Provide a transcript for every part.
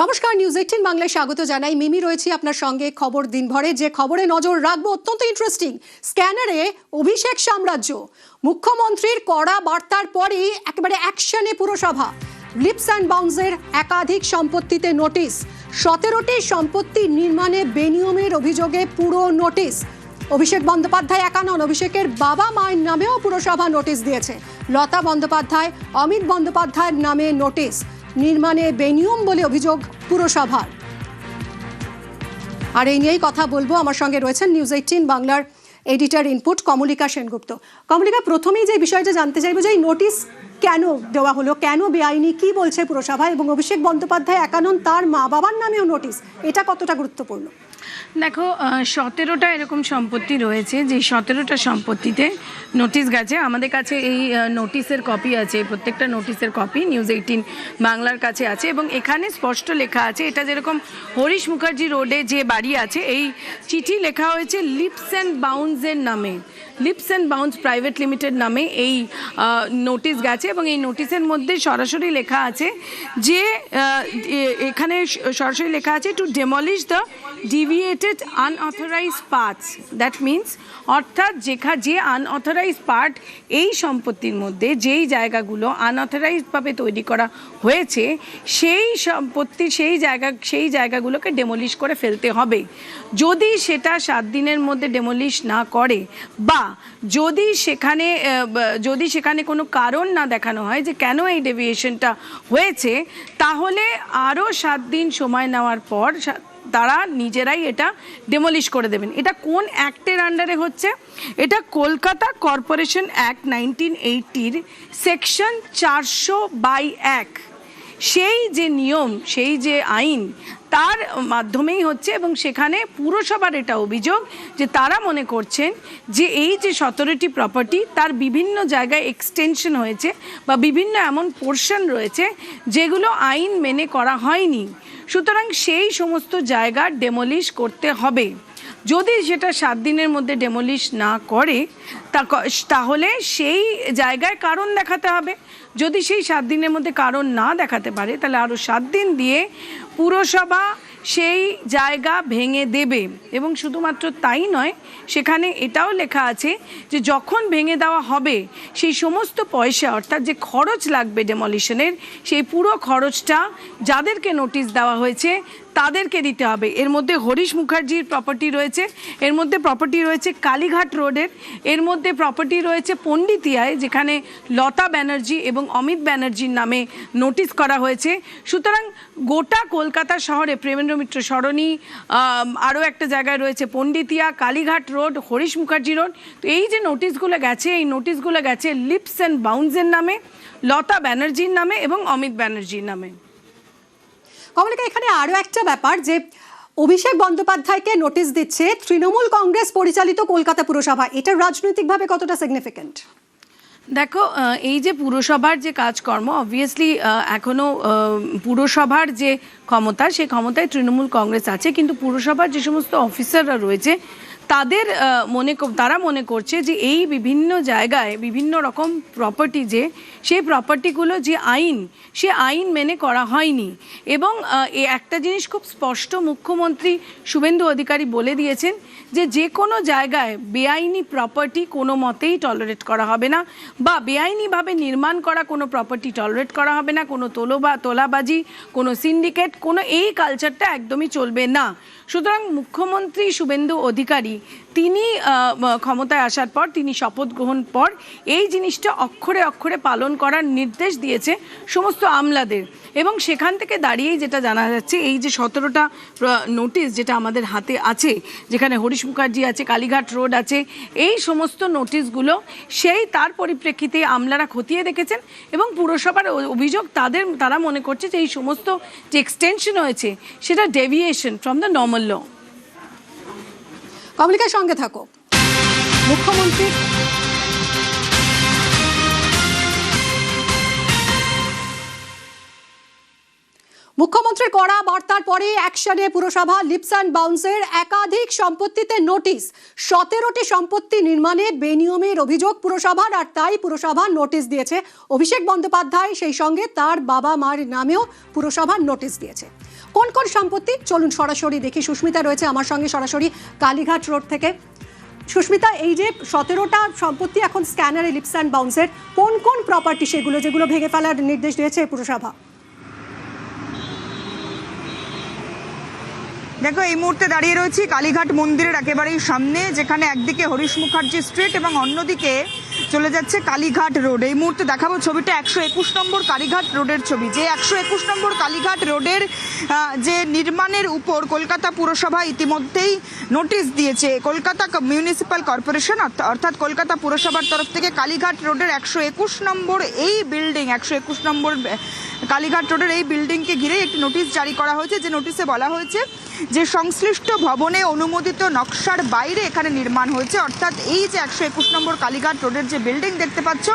নমস্কার, নিউজ 18 বাংলায় স্বাগত জানাই। মিমি রয়েছি আপনার সঙ্গে খবর দিনভরে। যে খবরে নজর রাখবো অত্যন্ত ইন্টারেস্টিং। স্ক্যানারে অভিষেক সাম্রাজ্য, মুখ্যমন্ত্রীর কড়া বার্তার পরই একেবারে অ্যাকশনে পুরসভা। লিপস অ্যান্ড বাউন্সের একাধিক সম্পত্তিতে নোটিশ, 17টি সম্পত্তি নির্মাণে বেনিয়মের অভিযোগে পুরো নোটিশ। অভিষেক বন্দ্যোপাধ্যায় একা নন, অভিষেকের বাবা মায়ের নামেও পুরসভা নোটিশ দিয়েছে। লতা বন্দ্যোপাধ্যায়, অমিত বন্দ্যোপাধ্যায়ের নামে নোটিশ, নির্মাণে বেনিয়ম বলে অভিযোগ পুরসভার। আর এই নিয়েই কথা বলবো। আমার সঙ্গে রয়েছেন নিউজ 18 বাংলার এডিটর ইনপুট কমলিকা সেনগুপ্ত। কমলিকা, প্রথমেই যে বিষয়টা জানতে চাইবো যে এই নোটিশ কেন দেওয়া হলো, কেন বেআইনি, কি বলছে পুরসভা, এবং অভিষেক বন্দ্যোপাধ্যায় একা নন, তার মা বাবার নামেও নোটিশ, এটা কতটা গুরুত্বপূর্ণ? দেখো, 17টা এরকম সম্পত্তি রয়েছে, যে 17টা সম্পত্তিতে নোটিশ গেছে। আমাদের কাছে এই নোটিশের কপি আছে, প্রত্যেকটা নোটিশের কপি নিউজ 18 বাংলার কাছে আছে, এবং এখানে স্পষ্ট লেখা আছে, এটা যেরকম হরিশ মুখার্জি রোডে যে বাড়ি আছে, এই চিঠি লেখা হয়েছে লিপস অ্যান্ড বাউন্সের নামে, Leaps and Bounce private limited নামে এই নোটিশ গেছে। এবং এই নোটিশের মধ্যে সরাসরি লেখা আছে যে এখানে সরাসরি লেখা আছে to demolish the deviated unauthorised parts. That means অর্থাৎ যে আনঅথরাইজড পার্ট এই সম্পত্তির মধ্যে, যেই জায়গাগুলো আনঅথরাইজডভাবে তৈরি করা হয়েছে, সেই সম্পত্তির সেই জায়গাগুলোকে ডেমলিশ করে ফেলতে হবে। যদি সেটা 7 দিনের মধ্যে ডেমলিশ না করে, বা যদি সেখানে কোনো কারণ না দেখানো হয় যে কেন এই ডেভিয়েশনটা হয়েছে, তাহলে আরও 7 দিন সময় নেওয়ার পর তারা নিজেরাই এটা ডেমলিশ করে দেবেন। এটা কোন অ্যাক্টের আন্ডারে হচ্ছে? এটা কলকাতা কর্পোরেশন অ্যাক্ট 1980 সেকশন 400/1, সেই যে নিয়ম, সেই যে আইন, তার মাধ্যমেই হচ্ছে। এবং সেখানে পুরসভার এটা অভিযোগ যে তারা মনে করছেন যে এই যে 17টি প্রপার্টি, তার বিভিন্ন জায়গায় এক্সটেনশন হয়েছে, বা বিভিন্ন এমন পোর্শন রয়েছে যেগুলো আইন মেনে করা হয়নি। সুতরাং সেই সমস্ত জায়গা ডেমলিশ করতে হবে। যদি সেটা 7 দিনের মধ্যে ডেমলিশ না করে, তাহলে সেই জায়গায় কারণ দেখাতে হবে। যদি সেই 7 দিনের মধ্যে কারণ না দেখাতে পারে, তাহলে আরও 7 দিন দিয়ে পুরসভা সেই জায়গা ভেঙে দেবে। এবং শুধুমাত্র তাই নয়, সেখানে এটাও লেখা আছে যে যখন ভেঙে দেওয়া হবে, সেই সমস্ত পয়সা, অর্থাৎ যে খরচ লাগবে ডেমলিশনের, সেই পুরো খরচটা যাদেরকে নোটিশ দেওয়া হয়েছে তাদেরকে দিতে হবে। এর মধ্যে হরিশ মুখার্জির প্রপার্টি রয়েছে, এর মধ্যে প্রপার্টি রয়েছে কালীঘাট রোডের, এর মধ্যে প্রপার্টি রয়েছে পণ্ডিতিয়ায়, যেখানে লতা ব্যানার্জি এবং অমিত ব্যানার্জির নামে নোটিশ করা হয়েছে। সুতরাং গোটা কলকাতা শহরে প্রেমেন্দ্র মিত্র সরণি, আরও একটা জায়গায় রয়েছে পণ্ডিতিয়া, কালীঘাট রোড, হরিশ মুখার্জি রোড। তো এই যে নোটিশগুলো গেছে, এই নোটিশগুলো গেছে লিপস অ্যান্ড বাউন্সের নামে, লতা ব্যানার্জির নামে এবং অমিত ব্যানার্জির নামে। কমলিকা, এখানে আরও একটা ব্যাপার, যে অভিষেক বন্দ্যোপাধ্যায়কে নোটিশ দিচ্ছে তৃণমূল কংগ্রেস পরিচালিত কলকাতা পুরসভা, এটা রাজনৈতিকভাবে কতটা সিগনিফিক্যান্ট? দেখো, এই যে পুরসভার যে কাজকর্ম, অবভিয়াসলি এখনও পুরসভার যে ক্ষমতা, সেই ক্ষমতায় তৃণমূল কংগ্রেস আছে, কিন্তু পুরসভার যে সমস্ত অফিসাররা রয়েছে তারা মনে করছে যে এই বিভিন্ন জায়গায় বিভিন্ন রকম প্রপার্টি, সেই প্রপার্টিগুলো যে আইন, সে আইন মেনে করা হয়নি। এবং একটা জিনিস খুব স্পষ্ট মুখ্যমন্ত্রী শুভেন্দু অধিকারী বলে দিয়েছেন যে কোনো জায়গায় বেআইনি প্রপার্টি কোনো মতেই টলারেট করা হবে না, বা বেআইনিভাবে নির্মাণ করা কোনো প্রপার্টি টলারেট করা হবে না। কোনো তোলাবাজি, কোনো সিন্ডিকেট, কোনো এই কালচারটা একদমই চলবে না। সুতরাং মুখ্যমন্ত্রী শুভেন্দু অধিকারী তিনি ক্ষমতায় আসার পর, তিনি শপথ গ্রহণ পর এই জিনিসটা অক্ষরে অক্ষরে পালন করার নির্দেশ দিয়েছে সমস্ত আমলাদের। এবং সেখান থেকে দাঁড়িয়েই যেটা জানা যাচ্ছে, এই যে 17টা নোটিশ যেটা আমাদের হাতে আছে, যেখানে হরিশ মুখার্জি আছে, কালীঘাট রোড আছে, এই সমস্ত নোটিশগুলো তার পরিপ্রেক্ষিতে আমলারা খতিয়ে দেখেছেন। এবং পুরসভার অভিযোগ, তারা মনে করছে যে এই সমস্ত যে এক্সটেনশন হয়েছে, সেটা ডেভিয়েশন ফ্রম দ্য নর্মাল ল। কমলিকার সঙ্গে থাকো। মুখ্যমন্ত্রীর কড়া বার্তার পরে অ্যাকশনে পুরসভা। লিপস অ্যান্ড বাউন্সের একাধিক সম্পত্তিতে নোটিশ, 17টি সম্পত্তি নির্মাণে বেনিয়মের অভিযোগ পুরসভার, আর তাই পুরসভা নোটিশ দিয়েছে অভিষেক বন্দ্যোপাধ্যায়, সেই সঙ্গে তার বাবা মার নামেও পুরসভা নোটিশ দিয়েছে। কোন কোন সম্পত্তি চলুন সরাসরি দেখি। সুস্মিতা রয়েছে আমার সঙ্গে সরাসরি কালীঘাট রোড থেকে। সুস্মিতা, এই যে 17টা সম্পত্তি এখন স্ক্যানারে লিপস অ্যান্ড বাউন্সের, কোন কোন প্রপার্টি সেগুলো যেগুলো ভেঙে ফেলার নির্দেশ দিয়েছে পুরসভা? দেখো, এই মুহূর্তে দাঁড়িয়ে রয়েছি কালীঘাট মন্দিরের একেবারেই সামনে, যেখানে একদিকে হরিশ মুখার্জি স্ট্রিট এবং অন্যদিকে চলে যাচ্ছে কালীঘাট রোড। এই মুহূর্তে দেখাবো ছবিটা 121 নম্বর কালীঘাট রোডের ছবি, যে 121 নম্বর কালীঘাট রোডের যে নির্মাণের উপর কলকাতা পুরসভা ইতিমধ্যেই নোটিশ দিয়েছে। কলকাতা মিউনিসিপ্যাল কর্পোরেশন অর্থাৎ কলকাতা পুরসভার তরফ থেকে কালীঘাট রোডের 121 নম্বর এই বিল্ডিং, 121 নম্বর কালীঘাট রোডের এই বিল্ডিংকে ঘিরে একটি নোটিশ জারি করা হয়েছে, যে নোটিশে বলা হয়েছে যে সংশ্লিষ্ট ভবনে অনুমোদিত নকশার বাইরে এখানে নির্মাণ হয়েছে। অর্থাৎ এই যে 121 নম্বর কালীঘাট রোডের যে বিল্ডিং দেখতে পাচ্ছ,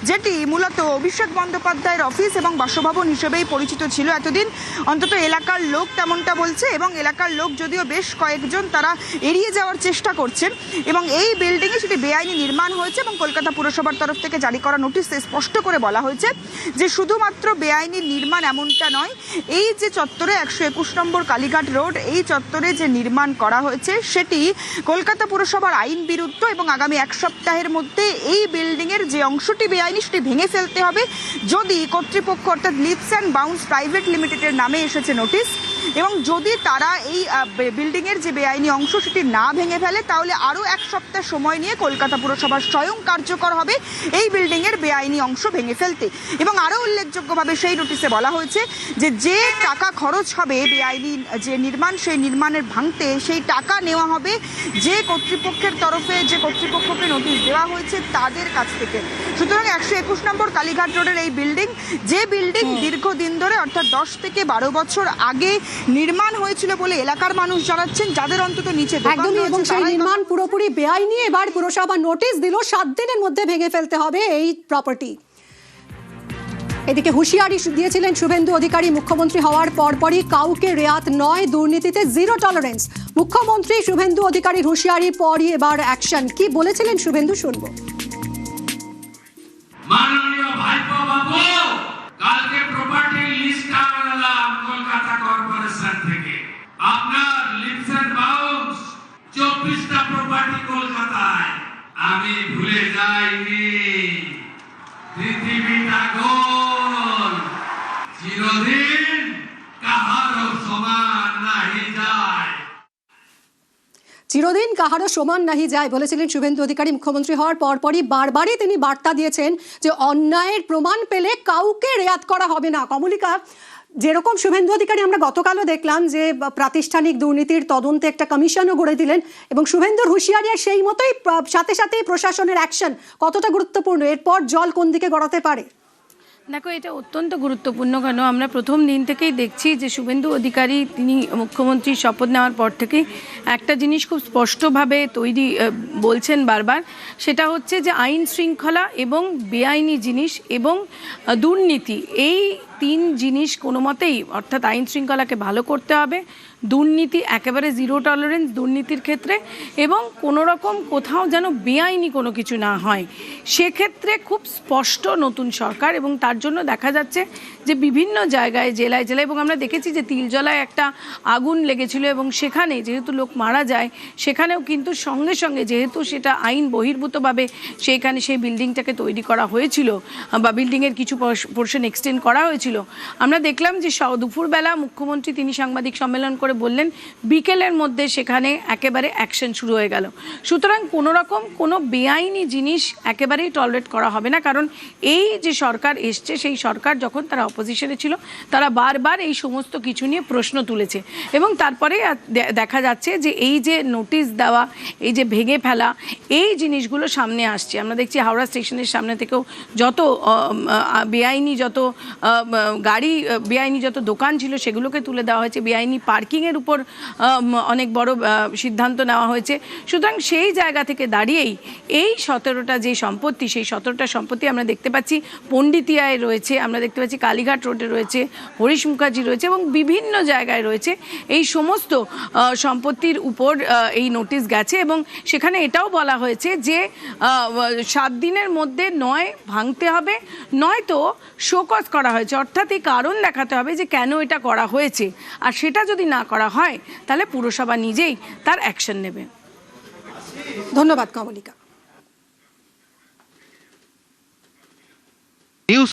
যেটি মূলত অভিষেক বন্দ্যোপাধ্যায়ের অফিস এবং বাসভবন হিসেবেই পরিচিত ছিল এতদিন, অন্তত এলাকার লোক তেমনটা বলছে, এবং এলাকার লোক যদিও বেশ কয়েকজন তারা এড়িয়ে যাওয়ার চেষ্টা করছেন, এবং এই বিল্ডিংয়ে সেটি বেআইনি নির্মাণ হয়েছে। এবং কলকাতা পুরসভার তরফ থেকে জারি করা নোটিশে স্পষ্ট করে বলা হয়েছে যে শুধুমাত্র বেআইনি নির্মাণ এমনটা নয়, এই যে চত্বরে 121 নম্বর কালীঘাট রোড, এই চত্বরে যে নির্মাণ করা হয়েছে সেটি কলকাতা পুরসভার আইন বিরুদ্ধ, এবং আগামী এক সপ্তাহের মধ্যে এই বিল্ডিংয়ের যে অংশটি বেআইনি সেটি ভেঙে ফেলতে হবে। যদি কর্তৃপক্ষ অর্থাৎ লিপস অ্যান্ড বাউন্স প্রাইভেট লিমিটেডের নামে এসেছে নোটিশ, এবং যদি তারা এই বিল্ডিংয়ের যে বেআইনি অংশ সেটি না ভেঙে ফেলে, তাহলে আরও এক সপ্তাহ সময় নিয়ে কলকাতা পুরসভা স্বয়ং কার্যকর হবে এই বিল্ডিংয়ের বেআইনি অংশ ভেঙে ফেলতে। এবং আরও উল্লেখযোগ্যভাবে সেই নোটিশে বলা হয়েছে যে টাকা খরচ হবে বেআইনি যে নির্মাণ, সেই নির্মাণের ভাঙতে সেই টাকা নেওয়া হবে যে কর্তৃপক্ষের তরফে, যে কর্তৃপক্ষকে নোটিশ দেওয়া হয়েছে তাদের কাছ থেকে। সুতরাং 121 নম্বর কালীঘাট রোডের এই বিল্ডিং, যে বিল্ডিং দীর্ঘদিন ধরে অর্থাৎ 10 থেকে 12 বছর আগে নির্মাণ হয়েছিল বলে এলাকার মানুষ জানাচ্ছেন, যাদের অন্তত নিচে একদমই, এবং সেই নির্মাণ পুরোপুরি বেআইনি। এবার পুরসভা নোটিশ দিল 7 দিনের মধ্যে ভেঙে ফেলতে হবে এই প্রপার্টি। এদিকে হুঁশিয়ারি দিয়েছিলেন শুভেন্দু অধিকারী মুখ্যমন্ত্রী হওয়ার পরপরই কাউকে রেয়াত নয়, দুর্নীতিতে জিরো টলারেন্স। মুখ্যমন্ত্রী শুভেন্দু অধিকারীর হুঁশিয়ারির পরই এবার অ্যাকশন। কি বলেছিলেন শুভেন্দু, শুনবো। মাননীয় ভাইপো বাবু, কালকে প্রপার্টি লিস্ট আনলাম কলকাতা কর্পোরেশন থেকে। আপনার লিপস এন্ড বাউন্স 24টা প্রপার্টি কলকাতায়। আমি ভুলে যাইনি, পৃথিবীটা গোল, চিরদিন কাহারও সমান নাহি যায়। চিরদিন কাহারও সমান নাহি যায় বলেছিলেন শুভেন্দু অধিকারী মুখ্যমন্ত্রী হওয়ার পরপরই। বারবারই তিনি বার্তা দিয়েছেন যে অন্যায়ের প্রমাণ পেলে কাউকে রেয়াত করা হবে না। কমলিকা, যেরকম শুভেন্দু অধিকারী আমরা গতকালও দেখলাম যে প্রাতিষ্ঠানিক দুর্নীতির তদন্তে একটা কমিশনও গড়ে দিলেন, এবং শুভেন্দুর হুঁশিয়ারি আর সেই মতোই সাথে সাথেই প্রশাসনের অ্যাকশন কতটা গুরুত্বপূর্ণ, এরপর জল কোন দিকে গড়াতে পারে? দেখো, এটা অত্যন্ত গুরুত্বপূর্ণ। কেন, আমরা প্রথম দিন থেকেই দেখছি যে শুভেন্দু অধিকারী তিনি মুখ্যমন্ত্রী শপথ নেওয়ার পর থেকে একটা জিনিস খুব স্পষ্টভাবে বলছেন বারবার, সেটা হচ্ছে যে আইন শৃঙ্খলা এবং বেআইনি জিনিস এবং দুর্নীতি, এই 3 জিনিস কোনো মতেই, অর্থাৎ আইন শৃঙ্খলাকে ভালো করতে হবে, দুর্নীতি একেবারে জিরো টলারেন্স দুর্নীতির ক্ষেত্রে, এবং কোনো রকম কোথাও যেন বেআইনি কোনো কিছু না হয়, সেক্ষেত্রে খুব স্পষ্ট নতুন সরকার। এবং তার জন্য দেখা যাচ্ছে যে বিভিন্ন জায়গায় জেলায় জেলায়, এবং আমরা দেখেছি যে তিলজলায় একটা আগুন লেগেছিল, এবং সেখানে যেহেতু লোক মারা যায়, সেখানেও কিন্তু সঙ্গে সঙ্গে যেহেতু সেটা আইন বহির্ভূতভাবে সেইখানে সেই বিল্ডিংটাকে তৈরি করা হয়েছিল বা বিল্ডিংয়ের কিছু পোর্শন এক্সটেন্ড করা হয়েছিল, আমরা দেখলাম যে দুপুরবেলা মুখ্যমন্ত্রী তিনি সাংবাদিক সম্মেলন করে বললেন, বিকেলের মধ্যে সেখানে একেবারে অ্যাকশন শুরু হয়ে গেল। সুতরাং কোনো রকম কোনো বেআইনি জিনিস একেবারেই টলারেট করা হবে না, কারণ এই যে সরকার এসছে, সেই সরকার যখন তারা অপোজিশনে ছিল তারা বারবার এই সমস্ত কিছু নিয়ে প্রশ্ন তুলেছে, এবং তারপরে দেখা যাচ্ছে যে এই যে নোটিশ দেওয়া, এই যে ভেঙে ফেলা, এই জিনিসগুলো সামনে আসছে। আমরা দেখছি হাওড়া স্টেশনের সামনে থেকেও যত বেআইনি যত গাড়ি, বেআইনি যত দোকান ছিল সেগুলোকে তুলে দেওয়া হয়েছে, বেআইনি পার্কিংয়ের উপর অনেক বড় সিদ্ধান্ত নেওয়া হয়েছে। সুতরাং সেই জায়গা থেকে দাঁড়িয়েই এই 17টা যে সম্পত্তি, সেই 17টা সম্পত্তি আমরা দেখতে পাচ্ছি পণ্ডিতিয়ায় রয়েছে, আমরা দেখতে পাচ্ছি কালী কালীঘাট রোডে রয়েছে, হরিশ মুখার্জি রয়েছে এবং বিভিন্ন জায়গায় রয়েছে। এই সমস্ত সম্পত্তির উপর এই নোটিশ গেছে এবং সেখানে এটাও বলা হয়েছে যে 7 দিনের মধ্যে নয় ভাঙতে হবে, নয়তো শোকজ করা হয়েছে, অর্থাৎ এই কারণ দেখাতে হবে যে কেন এটা করা হয়েছে। আর সেটা যদি না করা হয় তাহলে পুরসভা নিজেই তার অ্যাকশন নেবে। ধন্যবাদ কমলিকা।